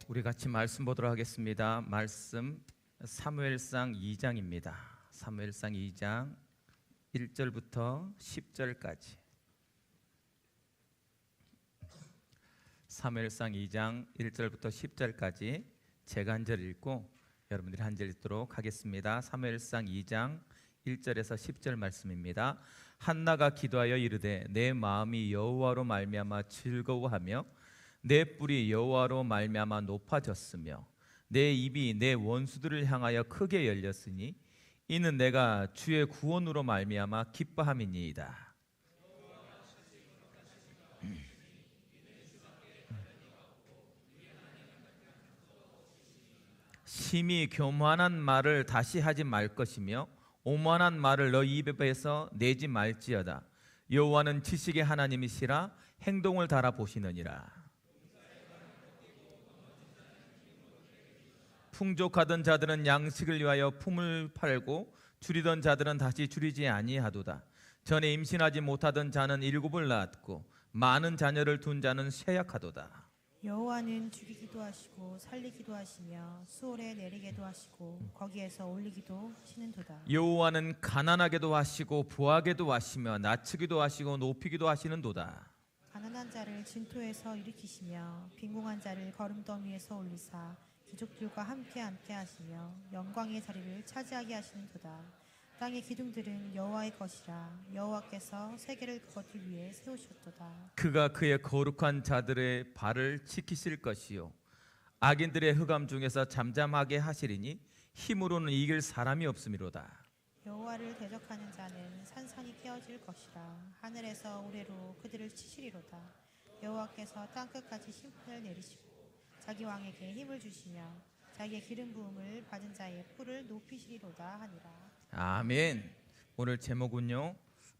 우리 같이 말씀 보도록 하겠습니다. 말씀 사무엘상 2장입니다. 사무엘상 2장 1절부터 10절까지. 사무엘상 2장 1절부터 10절까지 제가 한 절 읽고 여러분들이 한 절 읽도록 하겠습니다. 사무엘상 2장 1절에서 10절 말씀입니다. 한나가 기도하여 이르되 내 마음이 여호와로 말미암아 즐거워하며 내 뿔이 여호와로 말미암아 높아졌으며 내 입이 내 원수들을 향하여 크게 열렸으니 이는 내가 주의 구원으로 말미암아 기뻐함이니이다. 심히 교만한 말을 다시 하지 말 것이며 오만한 말을 너희 입에서 내지 말지어다. 여호와는 지식의 하나님이시라 행동을 달아보시느니라. 풍족하던 자들은 양식을 위하여 품을 팔고 줄이던 자들은 다시 줄이지 아니하도다. 전에 임신하지 못하던 자는 7을 낳았고 많은 자녀를 둔 자는 쇠약하도다. 여호와는 죽이기도 하시고 살리기도 하시며 수월에 내리게도 하시고 거기에서 올리기도 하시는도다. 여호와는 가난하게도 하시고 부하게도 하시며 낮추기도 하시고 높이기도 하시는도다. 가난한 자를 진토에서 일으키시며 빈궁한 자를 거름더미에서 올리사 귀족들과 함께 앉게 하시며 영광의 자리를 차지하게 하시는도다. 땅의 기둥들은 여호와의 것이라 여호와께서 세계를 그것들 위에 세우셨도다. 그가 그의 거룩한 자들의 발을 지키실 것이요 악인들의 흑암 중에서 잠잠하게 하시리니 힘으로는 이길 사람이 없음이로다. 여호와를 대적하는 자는 산산이 깨어질 것이라 하늘에서 우레로 그들을 치시리로다. 여호와께서 땅끝까지 심판을 내리시고 자기 왕에게 힘을 주시며 자기의 기름 부음을 받은 자의 뿔을 높이시리로다 하니라. 아멘. 오늘 제목은요,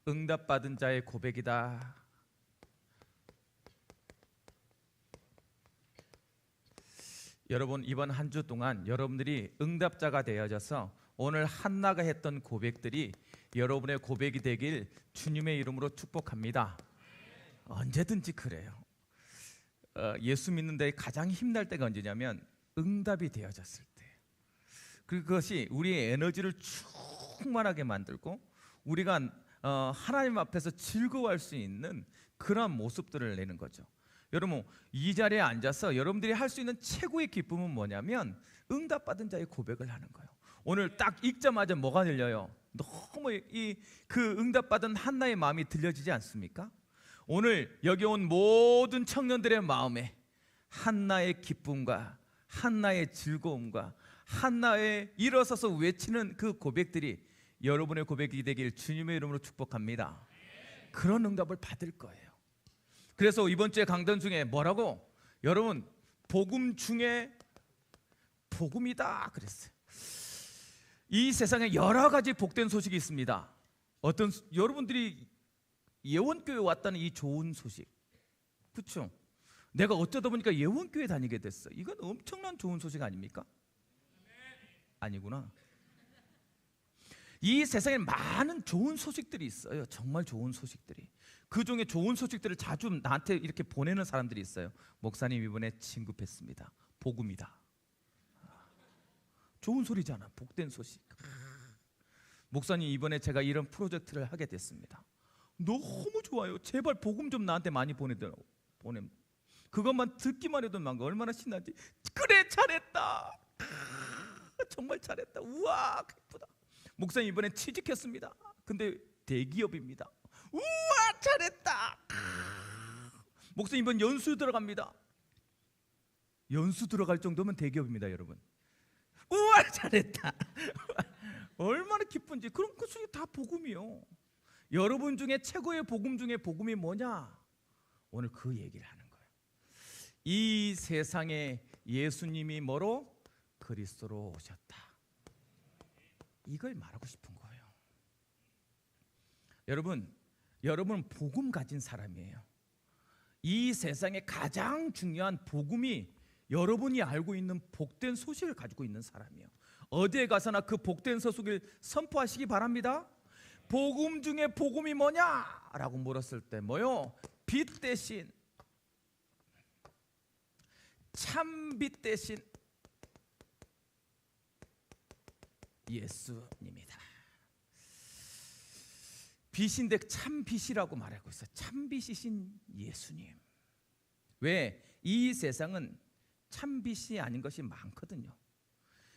응답받은 자의 고백이다. 여러분, 이번 한 주 동안 여러분들이 응답자가 되어져서 오늘 한나가 했던 고백들이 여러분의 고백이 되길 주님의 이름으로 축복합니다. 언제든지 그래요. 예수 믿는데 가장 힘날 때가 언제냐면 응답이 되어졌을 때. 그것이 우리의 에너지를 충만하게 만들고 우리가 하나님 앞에서 즐거워할 수 있는 그런 모습들을 내는 거죠. 여러분, 이 자리에 앉아서 여러분들이 할 수 있는 최고의 기쁨은 뭐냐면 응답받은 자의 고백을 하는 거예요. 오늘 딱 읽자마자 뭐가 들려요? 너무 그 응답받은 한나의 마음이 들려지지 않습니까? 오늘 여기 온 모든 청년들의 마음에 한나의 기쁨과 한나의 즐거움과 한나의 일어서서 외치는 그 고백들이 여러분의 고백이 되길 주님의 이름으로 축복합니다. 그런 응답을 받을 거예요. 그래서 이번 주에 강단 중에 뭐라고? 여러분, 복음 중에 복음이다 그랬어요. 이 세상에 여러 가지 복된 소식이 있습니다. 여러분들이 예원교회 왔다는 이 좋은 소식, 그렇죠? 내가 어쩌다 보니까 예원교회 다니게 됐어. 이건 엄청난 좋은 소식 아닙니까? 아니구나. 이 세상에 많은 좋은 소식들이 있어요. 정말 좋은 소식들이. 그 중에 좋은 소식들을 자주 나한테 이렇게 보내는 사람들이 있어요. 목사님 이번에 진급했습니다. 복음이다. 좋은 소리잖아. 복된 소식. 목사님 이번에 제가 이런 프로젝트를 하게 됐습니다. 너무 좋아요. 제발 복음 좀 나한테 많이 보내더라고. 그것만 듣기만 해도 막 얼마나 신나지. 그래, 잘했다. 정말 잘했다. 우와, 기쁘다. 목사님 이번에 취직했습니다. 근데 대기업입니다. 우와, 잘했다. 목사님 이번 연수 들어갑니다. 연수 들어갈 정도면 대기업입니다, 여러분. 우와, 잘했다. 얼마나 기쁜지. 그럼 그 중에 다 복음이요. 여러분 중에 최고의 복음 중에 복음이 뭐냐? 오늘 그 얘기를 하는 거예요. 이 세상에 예수님이 뭐로? 그리스도로 오셨다. 이걸 말하고 싶은 거예요. 여러분 복음 가진 사람이에요. 이 세상에 가장 중요한 복음이 여러분이 알고 있는 복된 소식을 가지고 있는 사람이에요. 어디에 가서나 그 복된 소식을 선포하시기 바랍니다. 복음 중에 복음이 뭐냐? 라고 물었을 때 뭐요? 빛 대신 참 빛 대신 예수님이다. 빛인데 참 빛이라고 말하고 있어요. 참 빛이신 예수님. 왜? 이 세상은 참 빛이 아닌 것이 많거든요.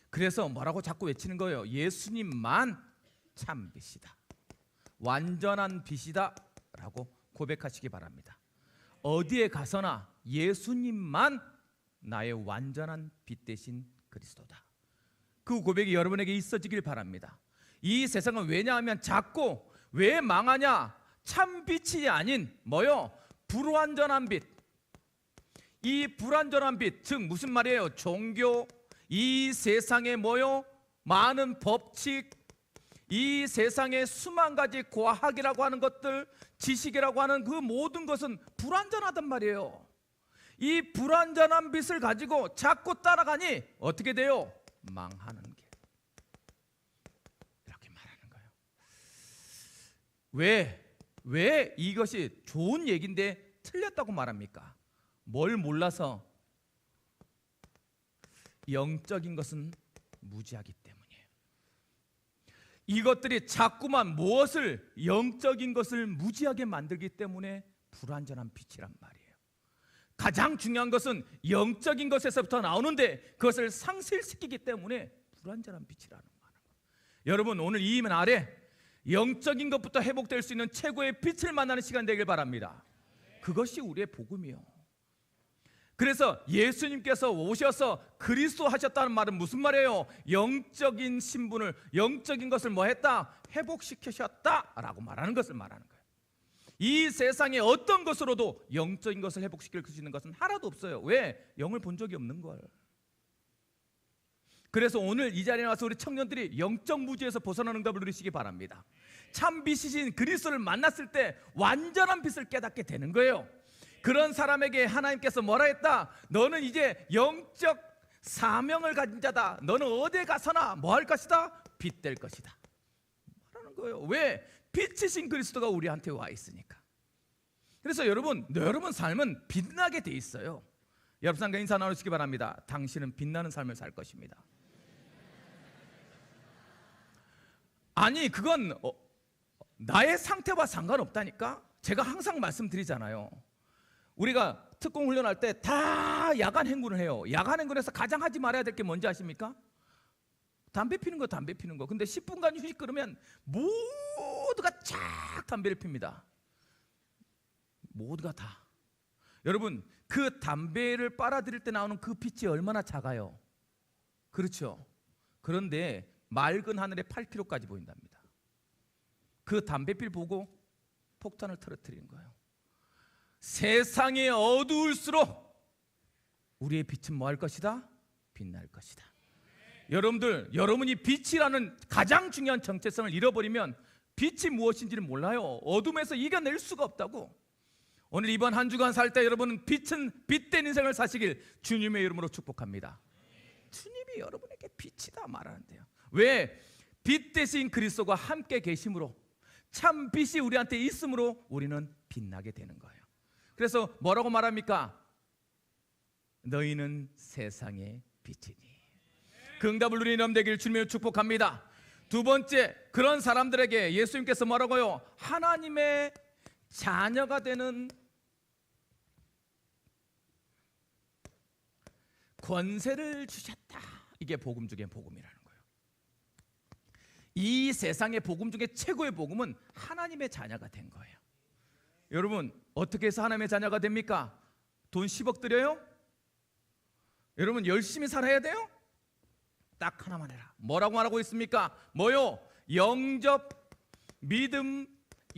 그래서 뭐라고 자꾸 외치는 거예요? 예수님만 참 빛이다, 완전한 빛이다 라고 고백하시기 바랍니다. 어디에 가서나 예수님만 나의 완전한 빛 대신 그리스도다. 그 고백이 여러분에게 있어지길 바랍니다. 이 세상은 왜냐하면 자꾸 왜 망하냐? 참 빛이 아닌 뭐요? 불완전한 빛. 이 불완전한 빛, 즉 무슨 말이에요? 종교, 이 세상에 뭐요? 많은 법칙, 이 세상의 수만 가지 과학이라고 하는 것들, 지식이라고 하는 그 모든 것은 불완전하단 말이에요. 이 불완전한 빛을 가지고 자꾸 따라가니 어떻게 돼요? 망하는 길. 이렇게 말하는 거예요. 왜 이것이 좋은 얘기인데 틀렸다고 말합니까? 뭘 몰라서? 영적인 것은 무지하기 때문이에요. 이것들이 자꾸만 무엇을, 영적인 것을 무지하게 만들기 때문에 불완전한 빛이란 말이에요. 가장 중요한 것은 영적인 것에서부터 나오는데 그것을 상실시키기 때문에 불완전한 빛이라는 거예요. 여러분, 오늘 이 면 아래 영적인 것부터 회복될 수 있는 최고의 빛을 만나는 시간 되길 바랍니다. 그것이 우리의 복음이요. 그래서 예수님께서 오셔서 그리스도 하셨다는 말은 무슨 말이에요? 영적인 신분을, 영적인 것을 뭐 했다? 회복시키셨다라고 말하는 것을 말하는 거예요. 이 세상에 어떤 것으로도 영적인 것을 회복시킬 수 있는 것은 하나도 없어요. 왜? 영을 본 적이 없는 걸. 그래서 오늘 이 자리에 와서 우리 청년들이 영적 무지에서 벗어나는 응답을 누리시기 바랍니다. 참 빛이신 그리스도를 만났을 때 완전한 빛을 깨닫게 되는 거예요. 그런 사람에게 하나님께서 뭐라 했다? 너는 이제 영적 사명을 가진 자다. 너는 어디에 가서나 뭐 할 것이다? 빛 될 것이다 말하는 거예요. 왜? 빛이신 그리스도가 우리한테 와 있으니까. 그래서 여러분 삶은 빛나게 돼 있어요. 옆 사람과 인사 나누시기 바랍니다. 당신은 빛나는 삶을 살 것입니다. 아니 그건 나의 상태와 상관없다니까. 제가 항상 말씀드리잖아요. 우리가 특공 훈련할 때 다 야간 행군을 해요. 야간 행군에서 가장 하지 말아야 될 게 뭔지 아십니까? 담배 피는 거, 담배 피는 거. 근데 10분간 휴식 그러면 모두가 쫙 담배를 핍니다. 모두가 다. 여러분, 그 담배를 빨아들일 때 나오는 그 빛이 얼마나 작아요? 그렇죠? 그런데 맑은 하늘에 8km까지 보인답니다. 그 담배필 보고 폭탄을 터뜨리는 거예요. 세상이 어두울수록 우리의 빛은 뭐 할 것이다? 빛날 것이다. 여러분들, 여러분이 빛이라는 가장 중요한 정체성을 잃어버리면 빛이 무엇인지를 몰라요. 어둠에서 이겨낼 수가 없다고. 오늘 이번 한 주간 살 때 여러분은 빛된 인생을 사시길 주님의 이름으로 축복합니다. 주님이 여러분에게 빛이다 말하는데요. 왜? 빛 대신 그리스도가 함께 계심으로, 참 빛이 우리한테 있으므로 우리는 빛나게 되는 거예요. 그래서 뭐라고 말합니까? 너희는 세상의 빛이니. 그 응답을 누리는 여러분 되길 주님을 축복합니다. 두 번째, 그런 사람들에게 예수님께서 뭐라고요? 하나님의 자녀가 되는 권세를 주셨다. 이게 복음 중에 복음이라는 거예요. 이 세상의 복음 중에 최고의 복음은 하나님의 자녀가 된 거예요. 여러분, 어떻게 해서 하나님의 자녀가 됩니까? 돈 10억 드려요? 여러분, 열심히 살아야 돼요? 딱 하나만 해라. 뭐라고 말하고 있습니까? 뭐요? 영접, 믿음,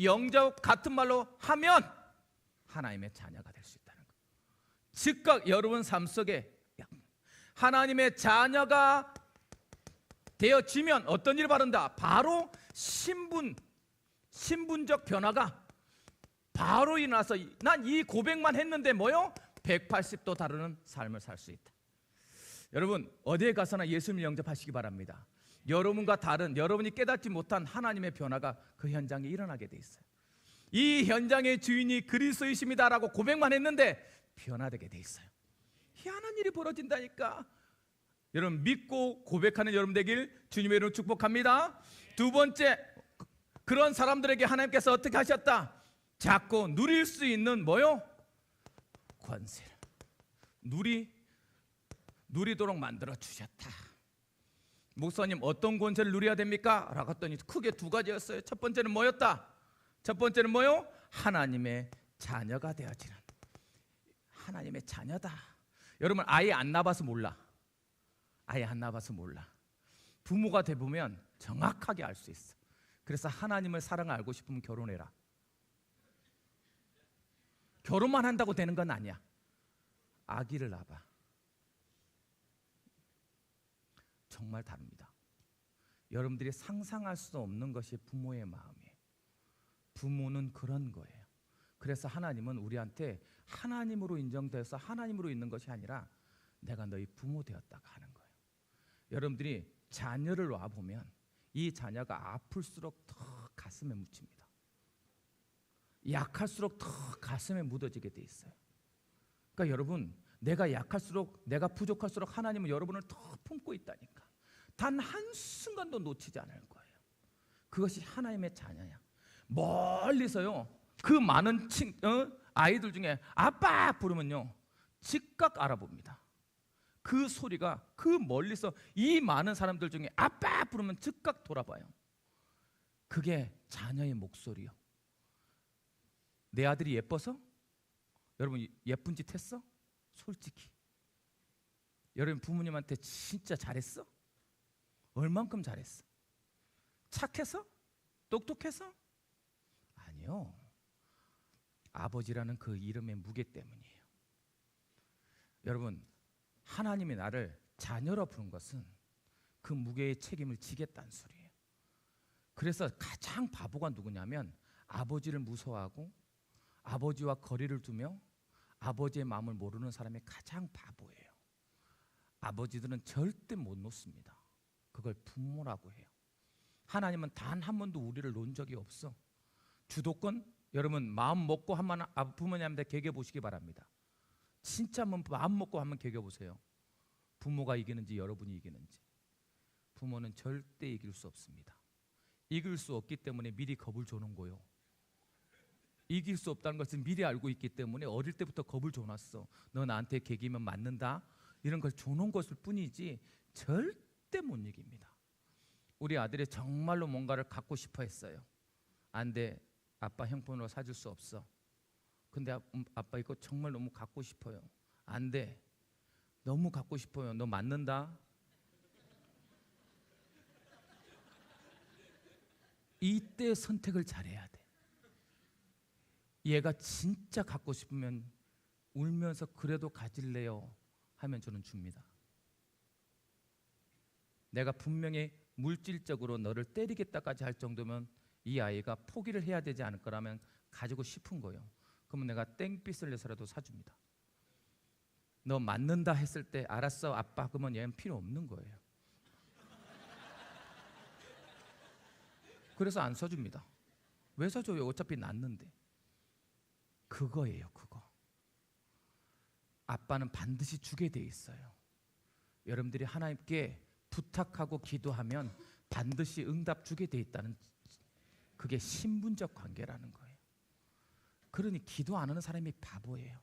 영접 같은 말로 하면 하나님의 자녀가 될 수 있다는 거예요. 즉각 여러분 삶 속에 하나님의 자녀가 되어지면 어떤 일을 바른다? 바로 신분적 변화가 바로 일어나서 난 이 고백만 했는데 뭐요? 180도 다르는 삶을 살 수 있다. 여러분, 어디에 가서나 예수님을 영접하시기 바랍니다. 여러분과 다른, 여러분이 깨닫지 못한 하나님의 변화가 그 현장에 일어나게 돼 있어요. 이 현장의 주인이 그리스도이십니다라고 고백만 했는데 변화되게 돼 있어요. 희한한 일이 벌어진다니까. 여러분 믿고 고백하는 여러분 되길 주님의 이름으로 축복합니다. 두 번째, 그런 사람들에게 하나님께서 어떻게 하셨다? 자꾸 누릴 수 있는 뭐요? 권세를 누리도록 만들어 주셨다. 목사님 어떤 권세를 누려야 됩니까? 라고 했더니 크게 두 가지였어요. 첫 번째는 뭐였다? 첫 번째는 뭐요? 하나님의 자녀가 되어지는, 하나님의 자녀다. 여러분 아예 안 낳아봐서 몰라. 아예 안 낳아봐서 몰라. 부모가 돼보면 정확하게 알 수 있어. 그래서 하나님을 사랑을 알고 싶으면 결혼해라. 결혼만 한다고 되는 건 아니야. 아기를 낳아봐. 정말 다릅니다. 여러분들이 상상할 수 없는 것이 부모의 마음이에요. 부모는 그런 거예요. 그래서 하나님은 우리한테 하나님으로 인정돼서 하나님으로 있는 것이 아니라 내가 너희 부모 되었다가 하는 거예요. 여러분들이 자녀를 놔보면 이 자녀가 아플수록 더 가슴에 묻힙니다. 약할수록 더 가슴에 묻어지게 돼 있어요. 그러니까 여러분, 내가 약할수록, 내가 부족할수록 하나님은 여러분을 더 품고 있다니까. 단 한순간도 놓치지 않을 거예요. 그것이 하나님의 자녀야. 멀리서요, 그 많은 아이들 중에 아빠 부르면요 즉각 알아봅니다. 그 소리가 그 멀리서 이 많은 사람들 중에 아빠 부르면 즉각 돌아봐요. 그게 자녀의 목소리요. 내 아들이 예뻐서? 여러분 예쁜 짓 했어? 솔직히 여러분 부모님한테 진짜 잘했어? 얼만큼 잘했어? 착해서? 똑똑해서? 아니요. 아버지라는 그 이름의 무게 때문이에요. 여러분, 하나님이 나를 자녀로 부른 것은 그 무게의 책임을 지겠다는 소리예요. 그래서 가장 바보가 누구냐면 아버지를 무서워하고 아버지와 거리를 두며 아버지의 마음을 모르는 사람이 가장 바보예요. 아버지들은 절대 못 놓습니다. 그걸 부모라고 해요. 하나님은 단 한 번도 우리를 놓은 적이 없어. 주도권 여러분 마음 먹고 한번 부모님한테 개겨 보시기 바랍니다. 진짜 한번 마음 먹고 한번 개겨 보세요. 부모가 이기는지 여러분이 이기는지. 부모는 절대 이길 수 없습니다. 이길 수 없기 때문에 미리 겁을 줘놓은 거요. 이길 수 없다는 것을 미리 알고 있기 때문에 어릴 때부터 겁을 줘놨어. 너 나한테 개기면 맞는다. 이런 걸 줘놓은 것일 뿐이지 절대 못 이깁니다. 우리 아들이 정말로 뭔가를 갖고 싶어 했어요. 안 돼. 아빠 형편으로 사줄 수 없어. 근데 아빠 이거 정말 너무 갖고 싶어요. 안 돼. 너무 갖고 싶어요. 너 맞는다. 이때 선택을 잘해야 돼. 얘가 진짜 갖고 싶으면 울면서 그래도 가질래요 하면 저는 줍니다. 내가 분명히 물질적으로 너를 때리겠다까지 할 정도면 이 아이가 포기를 해야 되지 않을 거라면 가지고 싶은 거예요. 그러면 내가 땡빛을 내서라도 사줍니다. 너 맞는다 했을 때 알았어 아빠 그러면 얘는 필요 없는 거예요. 그래서 안 사줍니다. 왜 사줘요? 어차피 낳는데. 그거예요. 그거. 아빠는 반드시 주게 돼 있어요. 여러분들이 하나님께 부탁하고 기도하면 반드시 응답 주게 돼 있다는, 그게 신분적 관계라는 거예요. 그러니 기도 안 하는 사람이 바보예요.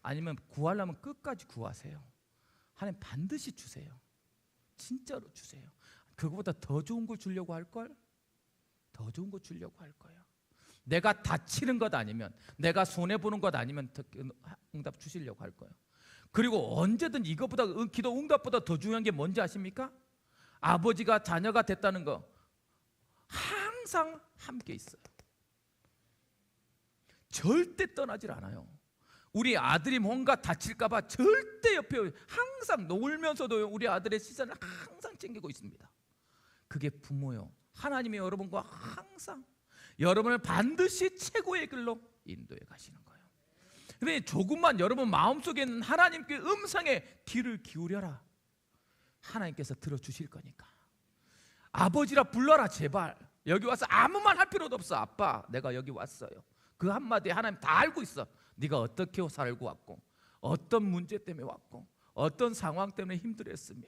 아니면 구하려면 끝까지 구하세요. 하나님 반드시 주세요. 진짜로 주세요. 그거보다 더 좋은 걸 주려고 할걸? 더 좋은 거 주려고 할 거예요. 내가 다치는 것 아니면, 내가 손해보는 것 아니면 응답 주시려고 할 거예요. 그리고 언제든 이것보다 기도 응답보다 더 중요한 게 뭔지 아십니까? 아버지가 자녀가 됐다는 거 항상 함께 있어요. 절대 떠나질 않아요. 우리 아들이 뭔가 다칠까 봐 절대 옆에 항상 놀면서도 우리 아들의 시선을 항상 챙기고 있습니다. 그게 부모요. 하나님이 여러분과 항상 여러분을 반드시 최고의 길로 인도해 가시는 거예요. 그런데 조금만 여러분 마음속에 있는 하나님께 음성에 귀를 기울여라. 하나님께서 들어주실 거니까. 아버지라 불러라 제발. 여기 와서 아무 말 할 필요도 없어. 아빠 내가 여기 왔어요. 그 한마디에 하나님 다 알고 있어. 네가 어떻게 살고 왔고 어떤 문제 때문에 왔고 어떤 상황 때문에 힘들었으며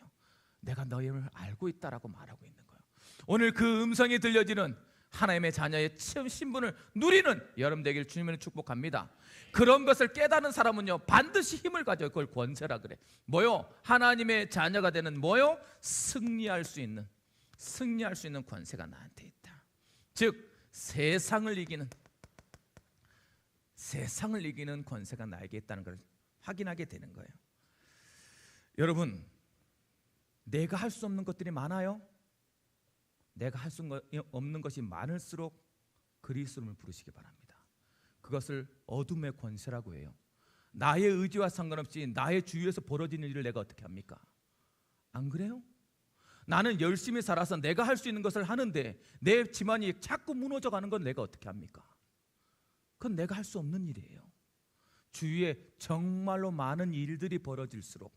내가 너희를 알고 있다라고 말하고 있는 거예요. 오늘 그 음성이 들려지는 하나님의 자녀의 처음 신분을 누리는 여러분 되길 주님을 축복합니다. 그런 것을 깨닫는 사람은요 반드시 힘을 가져요. 그걸 권세라 그래. 뭐요? 하나님의 자녀가 되는 뭐요? 승리할 수 있는 권세가 나한테 있다. 즉 세상을 이기는 권세가 나에게 있다는 걸 확인하게 되는 거예요. 여러분, 내가 할 수 없는 것들이 많아요. 내가 할 수 없는 것이 많을수록 그리스도를 부르시기 바랍니다. 그것을 어둠의 권세라고 해요. 나의 의지와 상관없이 나의 주위에서 벌어지는 일을 내가 어떻게 합니까? 안 그래요? 나는 열심히 살아서 내가 할 수 있는 것을 하는데 내 집안이 자꾸 무너져가는 건 내가 어떻게 합니까? 그건 내가 할 수 없는 일이에요. 주위에 정말로 많은 일들이 벌어질수록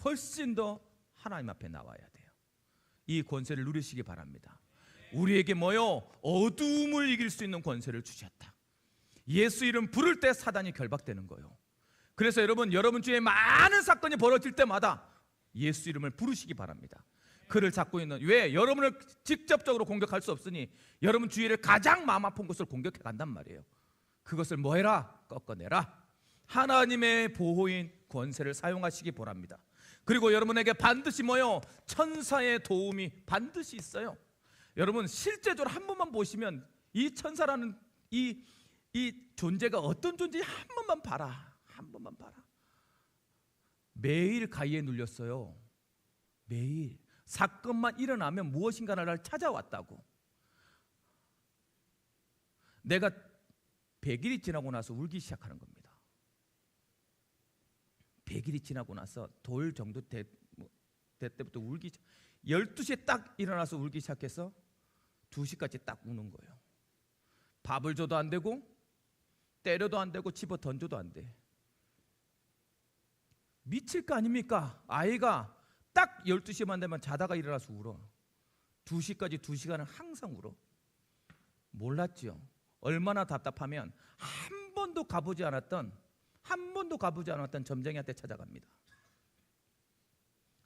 훨씬 더 하나님 앞에 나와야 돼요. 이 권세를 누리시기 바랍니다. 우리에게 뭐요? 어둠을 이길 수 있는 권세를 주셨다. 예수 이름 부를 때 사단이 결박되는 거예요. 그래서 여러분 주위에 많은 사건이 벌어질 때마다 예수 이름을 부르시기 바랍니다. 그를 잡고 있는, 왜? 여러분을 직접적으로 공격할 수 없으니 여러분 주위를 가장 마음 아픈 곳을 공격해 간단 말이에요. 그것을 뭐 해라? 꺾어내라. 하나님의 보호인 권세를 사용하시기 바랍니다. 그리고 여러분에게 반드시 뭐요? 천사의 도움이 반드시 있어요. 여러분 실제적으로 한 번만 보시면 이 천사라는 이 존재가 어떤 존재인지 한 번만 봐라. 매일 가위에 눌렸어요. 매일 사건만 일어나면 무엇인가 나를 찾아왔다고. 내가 100일이 지나고 나서 울기 시작하는 겁니다. 100일이 지나고 나서 돌 정도 될 때부터 울기 12시에 딱 일어나서 울기 시작해서 2시까지 딱 우는 거예요. 밥을 줘도 안 되고 때려도 안 되고 집어 던져도 안 돼. 미칠 거 아닙니까? 아이가 딱 12시만 되면 자다가 일어나서 울어. 2시까지 2시간을 항상 울어. 몰랐죠? 얼마나 답답하면 한 번도 가보지 않았던 점쟁이한테 찾아갑니다.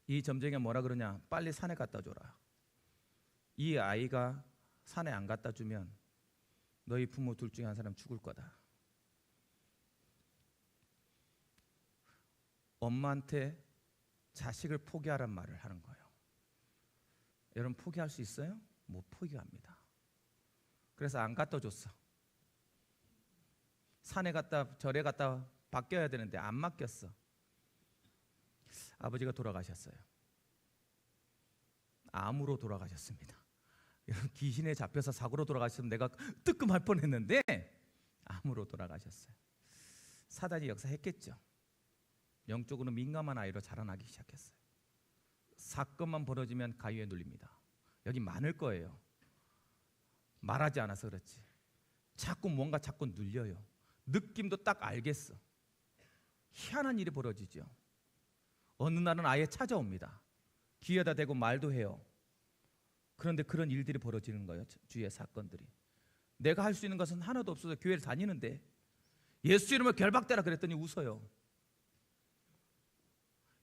이 점쟁이가 뭐라 그러냐? 빨리 산에 갖다 줘라. 이 아이가 산에 안 갖다 주면 너희 부모 둘 중에 한 사람 죽을 거다. 엄마한테 자식을 포기하란 말을 하는 거예요. 여러분 포기할 수 있어요? 못 포기합니다. 그래서 안 갖다 줬어. 산에 갔다 절에 갔다 맡겨야 되는데 안 맡겼어. 아버지가 돌아가셨어요. 암으로 돌아가셨습니다. 여러분 귀신에 잡혀서 사고로 돌아가셨으면 내가 뜨끔할 뻔했는데 암으로 돌아가셨어요. 사단이 역사했겠죠. 영적으로 민감한 아이로 자라나기 시작했어요. 사건만 벌어지면 가위에 눌립니다. 여기 많을 거예요. 말하지 않아서 그렇지. 자꾸 눌려요. 느낌도 딱 알겠어. 희한한 일이 벌어지죠. 어느 날은 아예 찾아옵니다. 귀에다 대고 말도 해요. 그런데 그런 일들이 벌어지는 거예요. 주위의 사건들이. 내가 할 수 있는 것은 하나도 없어서 교회를 다니는데 예수 이름으로 결박되라 그랬더니 웃어요.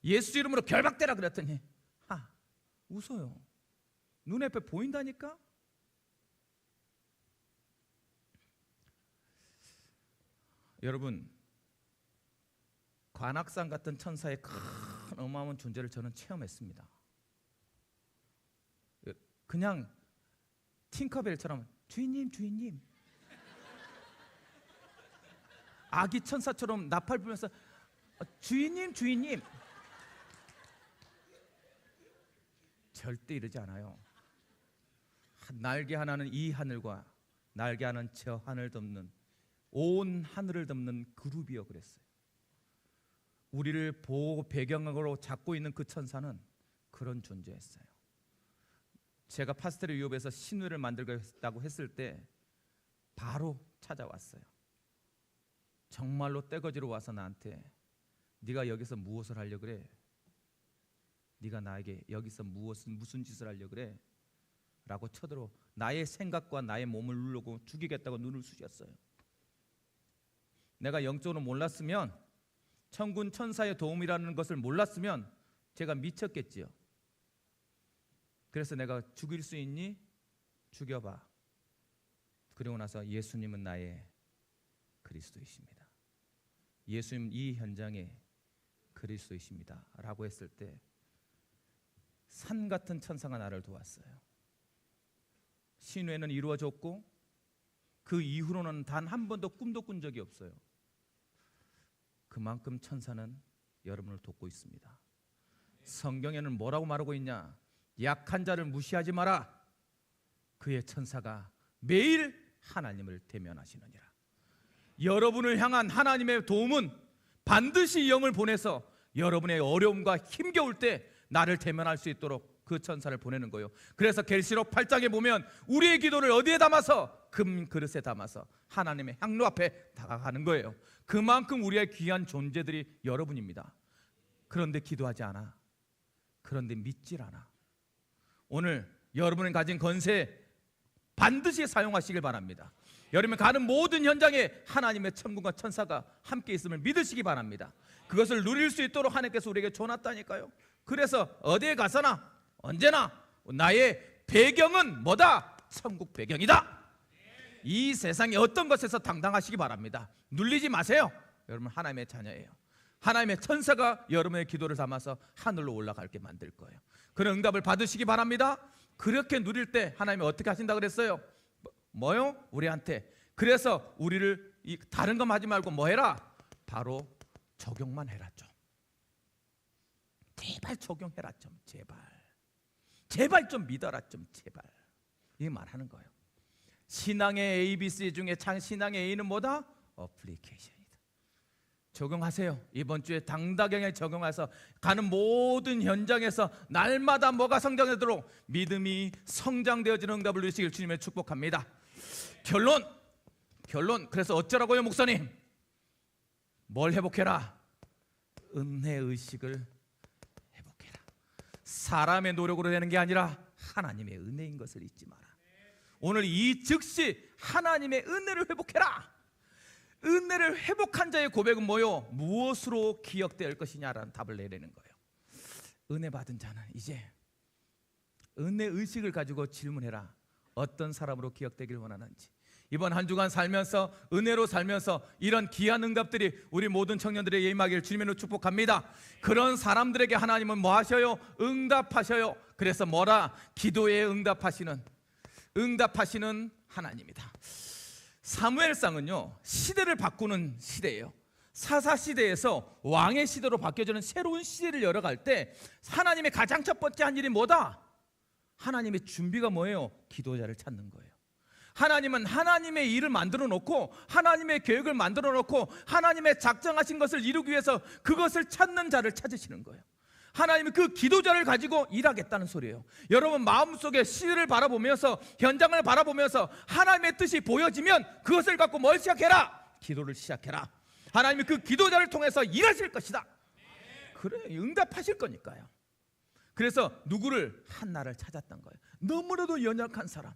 예수 이름으로 결박되라 그랬더니 웃어요. 눈앞에 보인다니까. 여러분 관악산 같은 천사의 큰 어마어마한 존재를 저는 체험했습니다. 그냥 팅커벨처럼 주인님 아기 천사처럼 나팔 불면서 주인님 절대 이러지 않아요. 날개 하나는 이 하늘과 날개 하나는 저 하늘 덮는 온 하늘을 덮는 그룹이여 그랬어요. 우리를 보호 배경으로 잡고 있는 그 천사는 그런 존재였어요. 제가 파스텔 유업에서 신우를 만들겠다고 했을 때 바로 찾아왔어요. 정말로 떼거지로 와서 나한테 네가 여기서 무엇을 하려고 그래? 네가 나에게 여기서 무슨 짓을 하려고 그래? 라고 쳐들어 나의 생각과 나의 몸을 누르고 죽이겠다고 눈을 쑤셨어요. 내가 영적으로 몰랐으면 천군 천사의 도움이라는 것을 몰랐으면 제가 미쳤겠지요. 그래서 내가 죽일 수 있니? 죽여봐. 그리고 나서 예수님은 나의 그리스도이십니다. 예수님 이 현장에 그리스도이십니다 라고 했을 때 산 같은 천사가 나를 도왔어요. 신뢰는 이루어졌고 그 이후로는 단 한 번도 꿈도 꾼 적이 없어요. 그만큼 천사는 여러분을 돕고 있습니다. 성경에는 뭐라고 말하고 있냐? 약한 자를 무시하지 마라. 그의 천사가 매일 하나님을 대면하시느니라. 여러분을 향한 하나님의 도움은 반드시 영을 보내서 여러분의 어려움과 힘겨울 때 나를 대면할 수 있도록 그 천사를 보내는 거예요. 그래서 계시록 8장에 보면 우리의 기도를 어디에 담아서? 금 그릇에 담아서 하나님의 향로 앞에 다가가는 거예요. 그만큼 우리의 귀한 존재들이 여러분입니다. 그런데 기도하지 않아. 그런데 믿질 않아. 오늘 여러분이 가진 권세 반드시 사용하시길 바랍니다. 여러분이 가는 모든 현장에 하나님의 천군과 천사가 함께 있음을 믿으시기 바랍니다. 그것을 누릴 수 있도록 하나님께서 우리에게 줘놨다니까요. 그래서 어디에 가서나 언제나 나의 배경은 뭐다? 천국 배경이다. 이 세상의 어떤 것에서 당당하시기 바랍니다. 눌리지 마세요. 여러분 하나님의 자녀예요. 하나님의 천사가 여러분의 기도를 담아서 하늘로 올라갈게 만들 거예요. 그런 응답을 받으시기 바랍니다. 그렇게 누릴 때 하나님이 어떻게 하신다 그랬어요? 뭐요? 우리한테. 그래서 우리를 다른 거 하지 말고 뭐 해라? 바로 적용만 해라 좀. 제발 적용해라 좀. 제발 좀 믿어라 좀. 제발. 이 말하는 거예요. 신앙의 ABC 중에 신앙의 A는 뭐다? 어플리케이션이다. 적용하세요. 이번 주에 당당하게 적용해서 가는 모든 현장에서 날마다 뭐가 성장되도록 믿음이 성장되어지는 응답을 누리시길 주님의 축복합니다. 결론. 그래서 어쩌라고요 목사님? 뭘 회복해라? 은혜의식을 회복해라. 사람의 노력으로 되는 게 아니라 하나님의 은혜인 것을 잊지 마라. 오늘 이 즉시 하나님의 은혜를 회복해라. 은혜를 회복한 자의 고백은 뭐요? 무엇으로 기억될 것이냐라는 답을 내리는 거예요. 은혜 받은 자는 이제 은혜의식을 가지고 질문해라. 어떤 사람으로 기억되길 원하는지. 이번 한 주간 살면서 은혜로 살면서 이런 귀한 응답들이 우리 모든 청년들에게 임하기를 주님으로 축복합니다. 그런 사람들에게 하나님은 뭐 하셔요? 응답하셔요. 그래서 뭐라? 기도에 응답하시는 하나님이다. 사무엘상은요 시대를 바꾸는 시대예요. 사사시대에서 왕의 시대로 바뀌어지는 새로운 시대를 열어갈 때 하나님의 가장 첫 번째 한 일이 뭐다? 하나님의 준비가 뭐예요? 기도자를 찾는 거예요. 하나님은 하나님의 일을 만들어 놓고 하나님의 계획을 만들어 놓고 하나님의 작정하신 것을 이루기 위해서 그것을 찾는 자를 찾으시는 거예요. 하나님이 그 기도자를 가지고 일하겠다는 소리예요. 여러분 마음속에 시대를 바라보면서 현장을 바라보면서 하나님의 뜻이 보여지면 그것을 갖고 뭘 시작해라? 기도를 시작해라. 하나님이 그 기도자를 통해서 일하실 것이다. 그래, 응답하실 거니까요. 그래서 누구를? 한나를 찾았던 거예요. 너무나도 연약한 사람,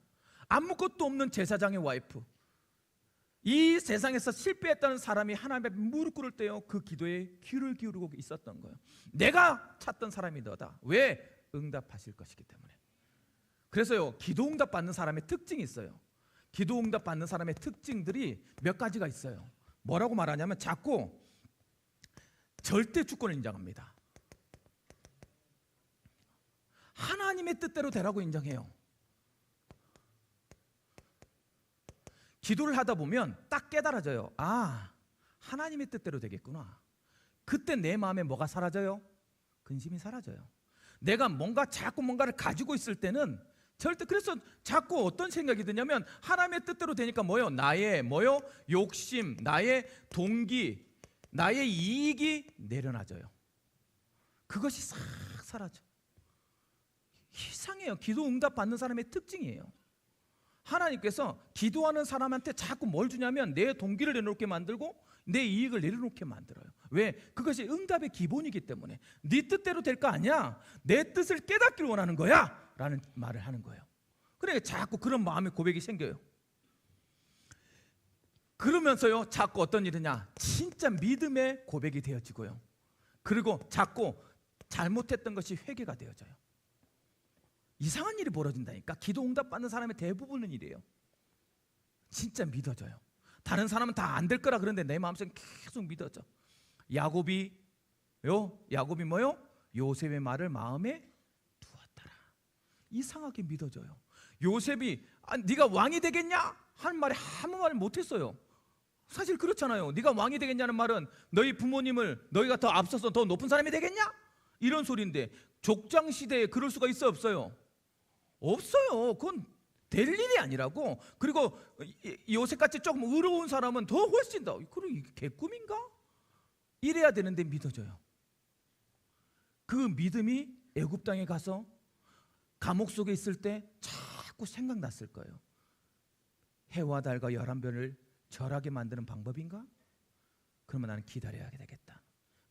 아무것도 없는 제사장의 와이프, 이 세상에서 실패했다는 사람이 하나님 앞에 무릎 꿇을 때요 그 기도에 귀를 기울이고 있었던 거예요. 내가 찾던 사람이 너다. 왜? 응답하실 것이기 때문에. 그래서요 기도 응답 받는 사람의 특징이 있어요. 기도 응답 받는 사람의 특징들이 몇 가지가 있어요. 뭐라고 말하냐면 자꾸 절대 주권을 인정합니다. 하나님의 뜻대로 되라고 인정해요. 기도를 하다 보면 딱 깨달아져요. 아, 하나님의 뜻대로 되겠구나. 그때 내 마음에 뭐가 사라져요? 근심이 사라져요. 내가 자꾸 뭔가를 가지고 있을 때는 절대, 그래서 자꾸 어떤 생각이 드냐면 하나님의 뜻대로 되니까 뭐요? 나의 욕심, 나의 동기, 나의 이익이 내려놔져요. 그것이 싹 사라져. 이상해요. 기도 응답 받는 사람의 특징이에요. 하나님께서 기도하는 사람한테 자꾸 뭘 주냐면 내 동기를 내려놓게 만들고 내 이익을 내려놓게 만들어요. 왜? 그것이 응답의 기본이기 때문에. 네 뜻대로 될 거 아니야. 내 뜻을 깨닫기를 원하는 거야 라는 말을 하는 거예요. 그러니까 자꾸 그런 마음의 고백이 생겨요. 그러면서요 자꾸 어떤 일이냐, 진짜 믿음의 고백이 되어지고요. 그리고 자꾸 잘못했던 것이 회개가 되어져요. 이상한 일이 벌어진다니까. 기도 응답 받는 사람의 대부분은 이래요. 진짜 믿어져요. 다른 사람은 다 안 될 거라 그러는데 내 마음속에 계속 믿어져. 야곱이 뭐요? 요셉의 말을 마음에 두었더라. 이상하게 믿어져요. 요셉이 네가 왕이 되겠냐? 하는 말에 아무 말 못했어요. 사실 그렇잖아요. 네가 왕이 되겠냐는 말은 너희 부모님을 너희가 더 앞서서 더 높은 사람이 되겠냐? 이런 소리인데 족장 시대에 그럴 수가 있어요, 없어요? 없어요. 그건 될 일이 아니라고. 그리고 요새같이 조금 의로운 사람은 더 훨씬 더, 그럼 이게 개꿈인가? 이래야 되는데 믿어져요. 그 믿음이 애굽 땅에 가서 감옥 속에 있을 때 자꾸 생각났을 거예요. 해와 달과 11별을 절하게 만드는 방법인가? 그러면 나는 기다려야 되겠다.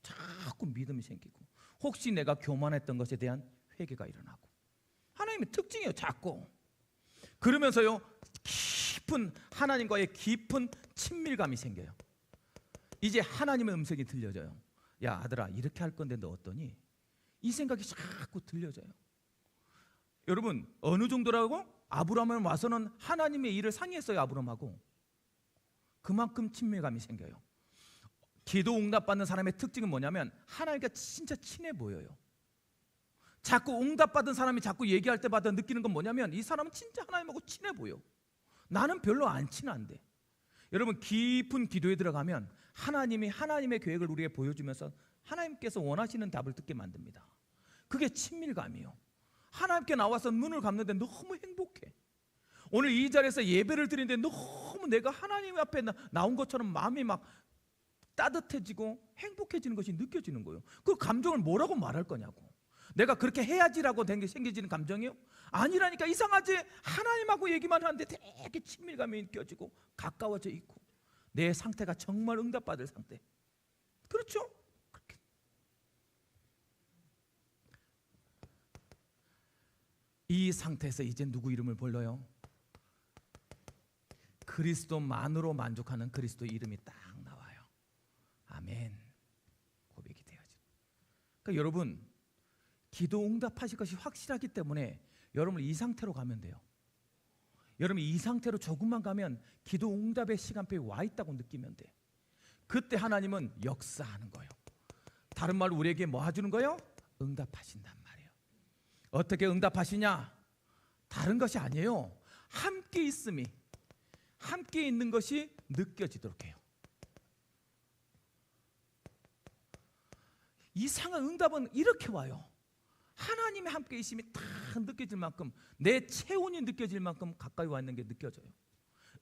자꾸 믿음이 생기고, 혹시 내가 교만했던 것에 대한 회개가 일어나고. 하나님의 특징이에요. 자꾸. 그러면서요 깊은 하나님과의 깊은 친밀감이 생겨요. 이제 하나님의 음성이 들려져요. 야 아들아, 이렇게 할 건데 너 어떠니? 이 생각이 자꾸 들려져요. 여러분, 어느 정도라고? 아브라함은 와서는 하나님의 일을 상의했어요. 아브라함하고. 그만큼 친밀감이 생겨요. 기도 응답받는 사람의 특징은 뭐냐면 하나님과 진짜 친해 보여요. 자꾸 응답받은 사람이 자꾸 얘기할 때마다 느끼는 건 뭐냐면 이 사람은 진짜 하나님하고 친해 보여. 나는 별로 안 친한데. 여러분, 깊은 기도에 들어가면 하나님이 하나님의 계획을 우리에게 보여주면서 하나님께서 원하시는 답을 듣게 만듭니다. 그게 친밀감이요. 하나님께 나와서 눈을 감는데 너무 행복해. 오늘 이 자리에서 예배를 드리는데 너무 내가 하나님 앞에 나온 것처럼 마음이 막 따뜻해지고 행복해지는 것이 느껴지는 거예요. 그 감정을 뭐라고 말할 거냐고. 내가 그렇게 해야지라고 생겨지는 감정이요? 아니라니까. 이상하지? 하나님하고 얘기만 하는데 되게 친밀감이 느껴지고 가까워져 있고 내 상태가 정말 응답받을 상태. 그렇죠? 그렇게. 이 상태에서 이제 누구 이름을 불러요? 그리스도만으로 만족하는 그리스도 이름이 딱 나와요. 아멘. 고백이 되어져. 그러니까 여러분, 기도 응답하실 것이 확실하기 때문에 여러분 이 상태로 가면 돼요. 여러분 이 상태로 조금만 가면 기도 응답의 시간표에 와 있다고 느끼면 돼. 그때 하나님은 역사하는 거예요. 다른 말로 우리에게 뭐 해주는 거예요? 응답하신단 말이에요. 어떻게 응답하시냐? 다른 것이 아니에요. 함께 있음이, 함께 있는 것이 느껴지도록 해요. 이상한 응답은 이렇게 와요. 하나님의 함께 있음이 딱 느껴질 만큼, 내 체온이 느껴질 만큼 가까이 와 있는 게 느껴져요.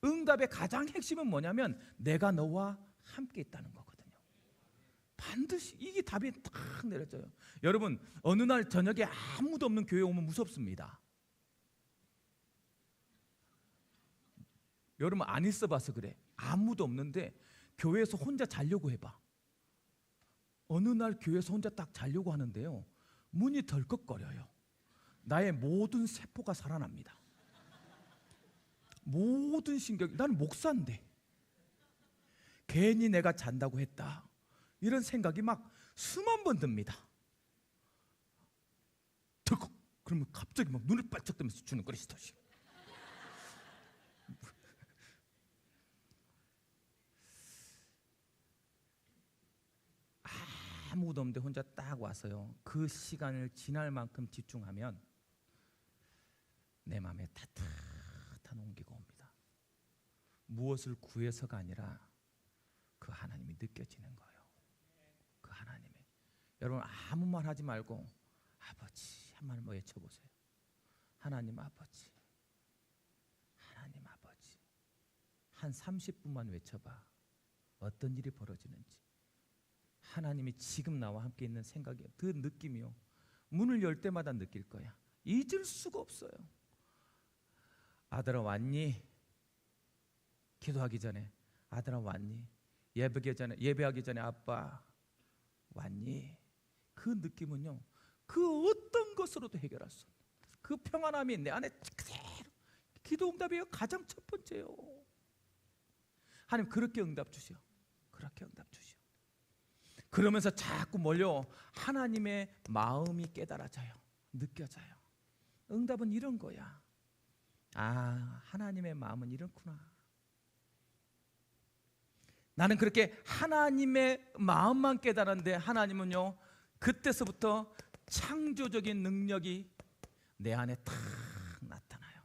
응답의 가장 핵심은 뭐냐면 내가 너와 함께 있다는 거거든요. 반드시 이게 답이 딱 내려져요. 여러분, 어느 날 저녁에 아무도 없는 교회에 오면 무섭습니다. 여러분 안 있어봐서 그래. 아무도 없는데 교회에서 혼자 자려고 해봐. 어느 날 교회에서 혼자 딱 자려고 하는데요, 문이 덜컥거려요. 나의 모든 세포가 살아납니다. 모든 신경이, 나는 목사인데 괜히 내가 잔다고 했다, 이런 생각이 막 수만 번 듭니다. 덜컥. 그러면 갑자기 막 눈을 반짝 뜨면서 주는 그리스도시. 아무도 없는데 혼자 딱 와서요, 그 시간을 지날 만큼 집중하면 내 마음에 따뜻한 온기가 옵니다. 무엇을 구해서가 아니라 그 하나님이 느껴지는 거예요. 그 하나님이. 여러분 아무 말 하지 말고 아버지 한 말만 외쳐보세요. 하나님 아버지, 하나님 아버지. 한 30분만 외쳐봐. 어떤 일이 벌어지는지. 하나님이 지금 나와 함께 있는 생각이요, 그 느낌이요, 문을 열 때마다 느낄 거야. 잊을 수가 없어요. 아들아 왔니? 기도하기 전에 아들아 왔니? 예배하기 전에 아빠 왔니? 그 느낌은요, 그 어떤 것으로도 해결할 수 없는 그 평안함이 내 안에 그대로. 기도 응답이에요. 가장 첫 번째요. 하나님 그렇게 응답 주시오. 그렇게 응답 주시오. 그러면서 자꾸 몰려 하나님의 마음이 깨달아져요. 느껴져요. 응답은 이런 거야. 아, 하나님의 마음은 이렇구나. 나는 그렇게 하나님의 마음만 깨달았는데 하나님은요, 그때서부터 창조적인 능력이 내 안에 탁 나타나요.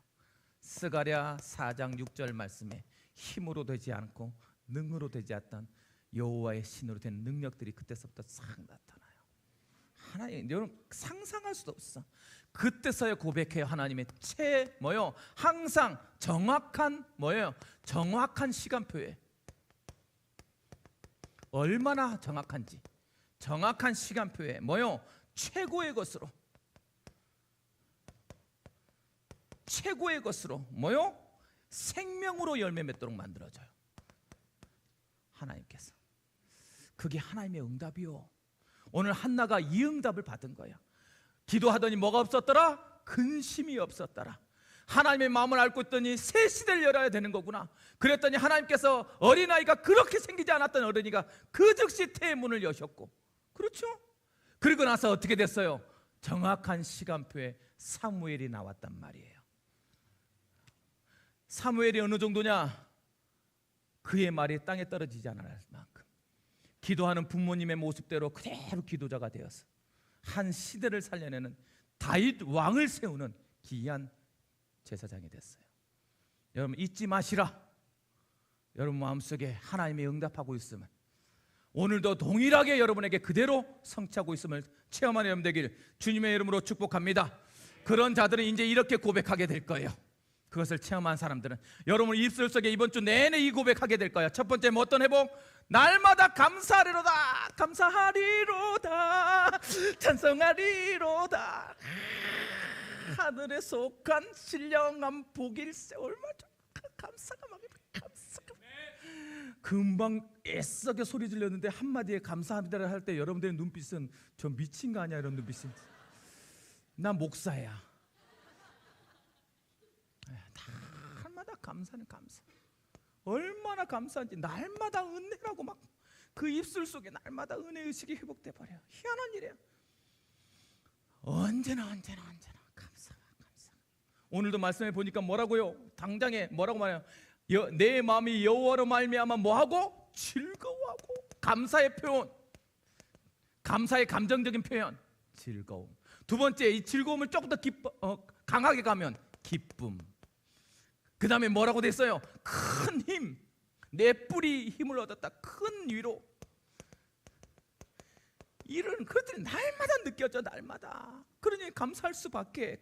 스가랴 4장 6절 말씀에 힘으로 되지 않고 능으로 되지 않던 여호와의 신으로 된 능력들이 그때서부터 싹 나타나요. 하나님, 여러분 상상할 수도 없어. 그때서야 고백해요. 하나님의 뭐요? 항상 정확한 뭐예요? 정확한 시간표에 얼마나 정확한지, 정확한 시간표에 뭐요? 최고의 것으로, 최고의 것으로 뭐요? 생명으로 열매 맺도록 만들어줘요. 하나님께서. 그게 하나님의 응답이요. 오늘 한나가 이 응답을 받은 거야. 기도하더니 뭐가 없었더라? 근심이 없었더라. 하나님의 마음을 알고 있더니 새 시대를 열어야 되는 거구나. 그랬더니 하나님께서 어린아이가 그렇게 생기지 않았던 어린이가 그 즉시 태의 문을 여셨고, 그렇죠? 그리고 나서 어떻게 됐어요? 정확한 시간표에 사무엘이 나왔단 말이에요. 사무엘이 어느 정도냐? 그의 말이 땅에 떨어지지 않을 만큼 기도하는 부모님의 모습대로 그대로 기도자가 되어서 한 시대를 살려내는 다윗 왕을 세우는 기이한 제사장이 됐어요. 여러분 잊지 마시라. 여러분 마음속에 하나님이 응답하고 있으면 오늘도 동일하게 여러분에게 그대로 성취하고 있음을 체험하는 여러분 되길 주님의 이름으로 축복합니다. 그런 자들은 이제 이렇게 고백하게 될 거예요. 그것을 체험한 사람들은 여러분 입술 속에 이번 주 내내 이 고백하게 될 거예요. 첫 번째 어떤 회복? 날마다 감사하리로다. 감사하리로다. 찬송하리로다. 하늘에 속한 신령한 복일세. 얼마나 감사가 막 감사가 금방 애석에 소리 질렀는데 한마디에 감사합니다를 할 때 여러분들의 눈빛은 저 미친 거 아니야? 이런 눈빛이. 나 목사야. 날마다 감사는 감사. 얼마나 감사한지. 날마다 은혜라고 막 그 입술 속에 날마다 은혜 의식이 회복돼 버려요. 희한한 일이에요. 언제나 감사. 오늘도 말씀해 보니까 뭐라고요? 당장에 뭐라고 말해요? 내 마음이 여호와로 말미암아 뭐하고? 즐거워하고. 감사의 표현, 감사의 감정적인 표현, 즐거움. 두 번째, 이 즐거움을 조금 더 강하게 가면 기쁨. 그 다음에 뭐라고 됐어요? 큰 힘. 내 뿔이 힘을 얻었다. 큰 위로. 이런 것들이 날마다 느껴져. 날마다. 그러니 감사할 수밖에.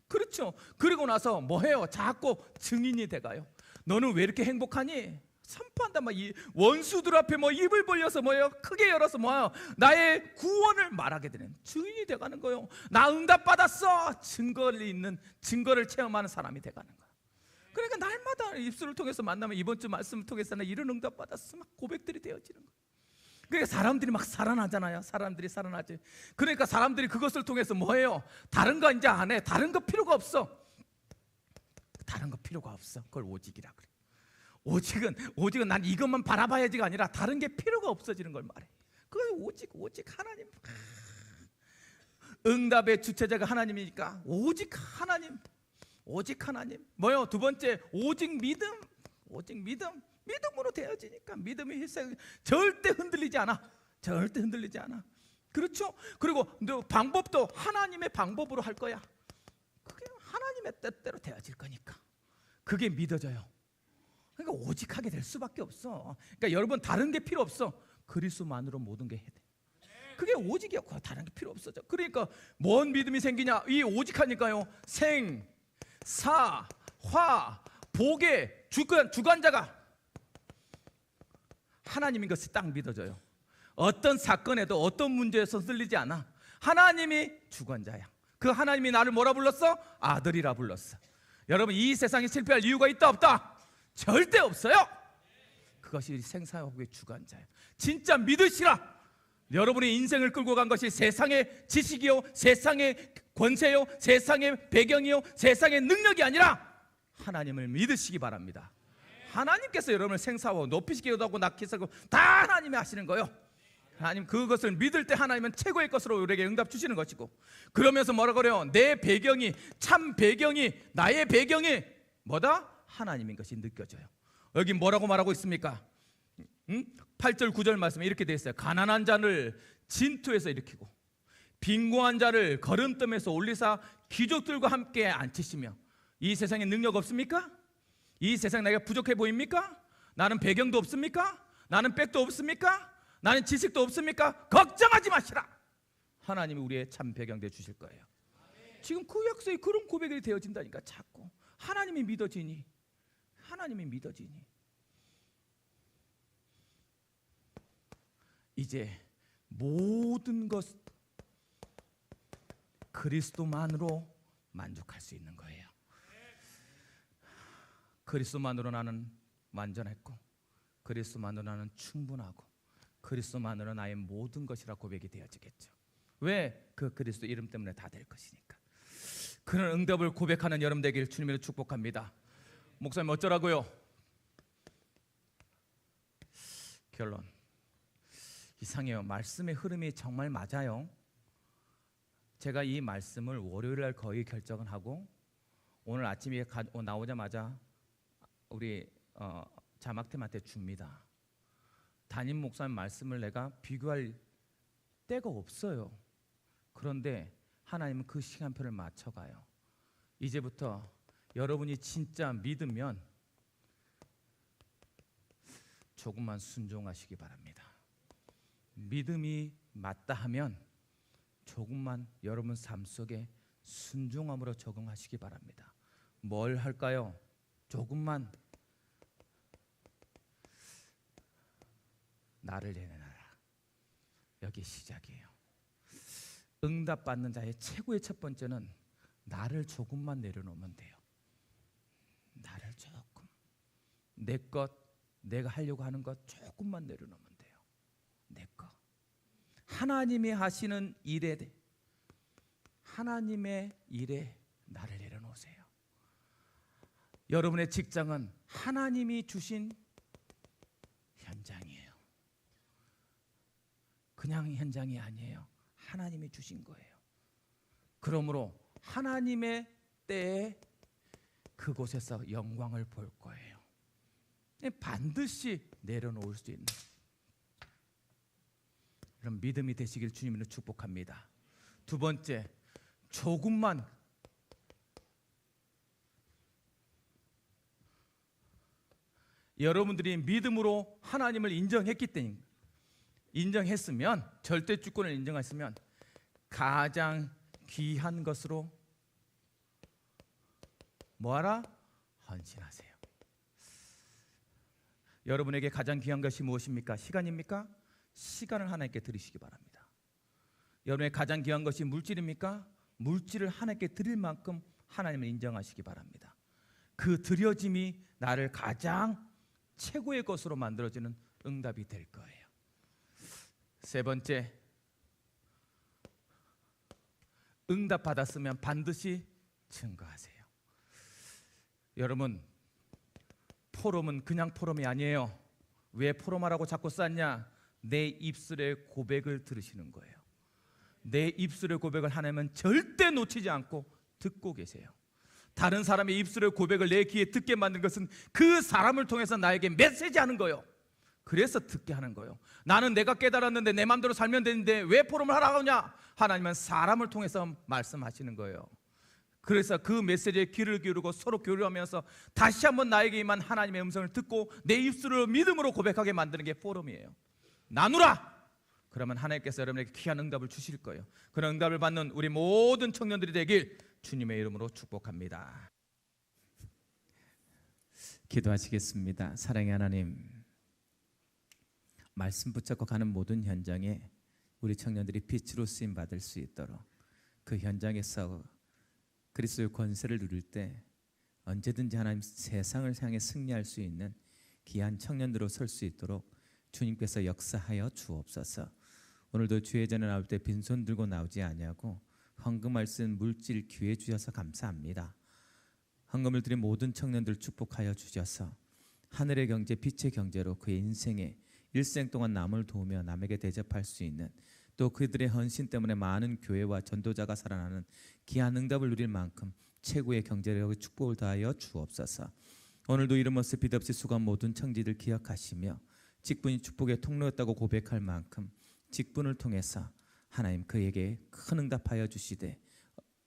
그렇죠. 그리고 나서 뭐해요? 자꾸 증인이 돼가요. 너는 왜 이렇게 행복하니? 선포한단 말이야. 원수들 앞에 뭐 입을 벌려서 뭐예요? 크게 열어서 뭐예요? 나의 구원을 말하게 되는 증인이 돼가는 거예요. 나 응답 받았어. 증거를 체험하는 사람이 돼가는 거예요. 그러니까 날마다 입술을 통해서 만나면 이번 주 말씀을 통해서 나 이런 응답 받았어. 막 고백들이 되어지는 거예요. 그러니까 사람들이 막 살아나잖아요. 사람들이 살아나지. 그러니까 사람들이 그것을 통해서 뭐해요? 다른 거 이제 안 해. 다른 거 필요가 없어. 다른 거 필요가 없어. 그걸 오직이라 그래. 오직은 난 이것만 바라봐야지가 아니라 다른 게 필요가 없어지는 걸 말해. 그게 오직 하나님. 응답의 주체자가 하나님이니까 오직 하나님. 뭐요? 두 번째, 오직 믿음으로 되어지니까 믿음이 희생. 절대 흔들리지 않아. 그렇죠? 그리고 방법도 하나님의 방법으로 할 거야. 그게 하나님의 뜻대로 되어질 거니까 그게 믿어져요. 그러니까 오직하게 될 수밖에 없어. 그러니까 여러분 다른 게 필요 없어. 그리스도만으로 모든 게 해야 돼. 그게 오직이야. 다른 게 필요 없어져. 그러니까 뭔 믿음이 생기냐? 이 오직하니까요. 생, 사, 화, 복의 주관자가 하나님인 것이 딱 믿어져요. 어떤 사건에도 어떤 문제에서 흔들리지 않아. 하나님이 주관자야. 그 하나님이 나를 뭐라 불렀어? 아들이라 불렀어. 여러분 이 세상에 실패할 이유가 있다 없다? 절대 없어요. 그것이 생사복의 주관자예요. 진짜 믿으시라. 여러분의 인생을 끌고 간 것이 세상의 지식이요, 세상의 권세요, 세상의 배경이요, 세상의 능력이 아니라 하나님을 믿으시기 바랍니다. 하나님께서 여러분을 생사하고 높이시기도 하고 낳기도 하고 다 하나님이 하시는 거예요. 하나님 그것을 믿을 때 하나님은 최고의 것으로 우리에게 응답 주시는 것이고, 그러면서 뭐라 그래요? 내 배경이, 참 배경이, 나의 배경이 뭐다? 하나님인 것이 느껴져요. 여기 뭐라고 말하고 있습니까? 8절 9절 말씀에 이렇게 되어 있어요. 가난한 자를 진토에서 일으키고 빈곤한 자를 거름뜸에서 올리사 귀족들과 함께 앉히시며. 이 세상에 능력 없습니까? 이 세상 내가 부족해 보입니까? 나는 배경도 없습니까? 나는 백도 없습니까? 나는 지식도 없습니까? 걱정하지 마시라. 하나님이 우리의 참 배경 되어 주실 거예요. 지금 그 약속이 그런 고백이 되어진다니까. 자꾸 하나님이 믿어지니, 하나님이 믿어지니. 이제 모든 것 그리스도만으로 만족할 수 있는 거예요. 그리스도만으로 나는 완전했고, 그리스도만으로 나는 충분하고, 그리스도만으로 나의 모든 것이라 고백이 되어지겠죠. 왜? 그 그리스도 이름 때문에 다 될 것이니까. 그런 응답을 고백하는 여러분 되길 주님으로 축복합니다. 목사님 어쩌라고요? 결론, 이상해요. 말씀의 흐름이 정말 맞아요. 제가 이 말씀을 월요일 날 거의 결정을 하고 오늘 아침에 나오자마자 우리 자막팀한테 줍니다. 담임 목사님 말씀을 내가 비교할 때가 없어요. 그런데 하나님은 그 시간표를 맞춰가요. 이제부터 여러분이 진짜 믿으면 조금만 순종하시기 바랍니다. 믿음이 맞다 하면 조금만 여러분 삶 속에 순종함으로 적응하시기 바랍니다. 뭘 할까요? 조금만 나를 내려놔라. 여기 시작이에요. 응답받는 자의 최고의 첫 번째는 나를 조금만 내려놓으면 돼요. 나를 조금, 내 것, 내가 하려고 하는 것 조금만 내려놓으면 돼요. 내 것. 하나님이 하시는 일에, 하나님의 일에 나를 내려놓으세요. 여러분의 직장은 하나님이 주신 현장이에요. 그냥 현장이 아니에요. 하나님이 주신 거예요. 그러므로 하나님의 때에 그곳에서 영광을 볼 거예요. 반드시 내려놓을 수 있는 그런 믿음이 되시길 주님으로 축복합니다. 두 번째, 조금만 여러분들이 믿음으로 하나님을 인정했으면, 절대 주권을 인정했으면 가장 귀한 것으로 뭐하라? 헌신하세요. 여러분에게 가장 귀한 것이 무엇입니까? 시간입니까? 시간을 하나님께 드리시기 바랍니다. 여러분의 가장 귀한 것이 물질입니까? 물질을 하나님께 드릴 만큼 하나님을 인정하시기 바랍니다. 그 드려짐이 나를 가장 최고의 것으로 만들어지는 응답이 될 거예요. 세 번째, 응답 받았으면 반드시 증거하세요. 여러분, 포럼은 그냥 포럼이 아니에요. 왜 포럼하라고 자꾸 쌌냐? 내 입술의 고백을 들으시는 거예요. 내 입술의 고백을 하나님은 절대 놓치지 않고 듣고 계세요. 다른 사람의 입술의 고백을 내 귀에 듣게 만든 것은 그 사람을 통해서 나에게 메시지하는 거예요. 그래서 듣게 하는 거예요. 나는 내가 깨달았는데 내 마음대로 살면 되는데 왜 포럼을 하라고 하냐? 하나님은 사람을 통해서 말씀하시는 거예요. 그래서 그 메시지에 귀를 기울이고 서로 교류하면서 다시 한번 나에게 임한 하나님의 음성을 듣고 내 입술을 믿음으로 고백하게 만드는 게 포럼이에요. 나누라! 그러면 하나님께서 여러분에게 귀한 응답을 주실 거예요. 그런 응답을 받는 우리 모든 청년들이 되길 주님의 이름으로 축복합니다. 기도하시겠습니다. 사랑의 하나님, 말씀 붙잡고 가는 모든 현장에 우리 청년들이 빛으로 쓰임 받을 수 있도록, 그 현장에서 그리스도의 권세를 누릴 때 언제든지 하나님 세상을 향해 승리할 수 있는 귀한 청년들로 설 수 있도록 주님께서 역사하여 주옵소서. 오늘도 주의 전에 나올 때 빈손 들고 나오지 아니하고 헌금할 수 있는 물질 기회 주셔서 감사합니다. 헌금을 드린 모든 청년들 축복하여 주셔서 하늘의 경제, 빛의 경제로 그의 인생에 일생 동안 남을 도우며 남에게 대접할 수 있는, 또 그들의 헌신 때문에 많은 교회와 전도자가 살아나는 귀한 응답을 누릴 만큼 최고의 경제력의 축복을 다하여 주옵소서. 오늘도 이름 없이 빛 없이 수고한 모든 청지들 기억하시며 직분이 축복의 통로였다고 고백할 만큼 직분을 통해서 하나님 그에게 큰 응답하여 주시되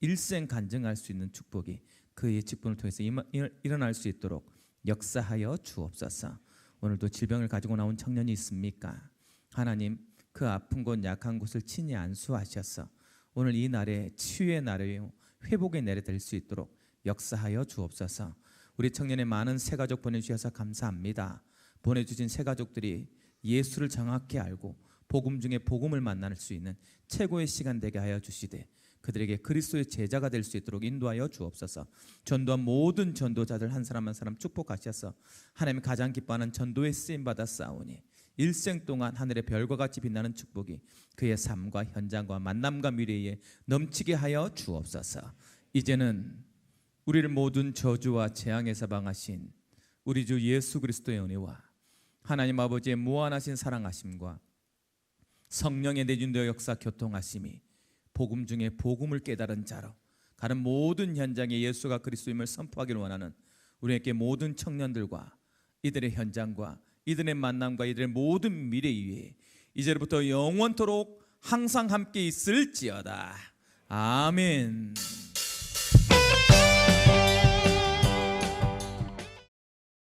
일생 간증할 수 있는 축복이 그의 직분을 통해서 일어날 수 있도록 역사하여 주옵소서. 오늘도 질병을 가지고 나온 청년이 있습니까? 하나님 그 아픈 곳 약한 곳을 친히 안수하셔서 오늘 이 날에 치유의 날이요 회복의 날이 될 수 있도록 역사하여 주옵소서. 우리 청년의 많은 새 가족 보내주셔서 감사합니다. 보내주신 새 가족들이 예수를 정확히 알고 복음 중에 복음을 만날 수 있는 최고의 시간 되게 하여 주시되 그들에게 그리스도의 제자가 될 수 있도록 인도하여 주옵소서. 전도한 모든 전도자들 한 사람 한 사람 축복하셔서 하나님 가장 기뻐하는 전도에 쓰임받아 싸우니 일생 동안 하늘의 별과 같이 빛나는 축복이 그의 삶과 현장과 만남과 미래에 넘치게 하여 주옵소서. 이제는 우리를 모든 저주와 재앙에서 방하신 우리 주 예수 그리스도의 은혜와 하나님 아버지의 무한하신 사랑하심과 성령의 내준되어 역사 교통하심이 복음 중에 복음을 깨달은 자로 가는 모든 현장에 예수가 그리스도임을 선포하기를 원하는 우리에게 모든 청년들과 이들의 현장과 이들의 만남과 이들의 모든 미래 위에 이제부터 영원토록 항상 함께 있을지어다. 아멘.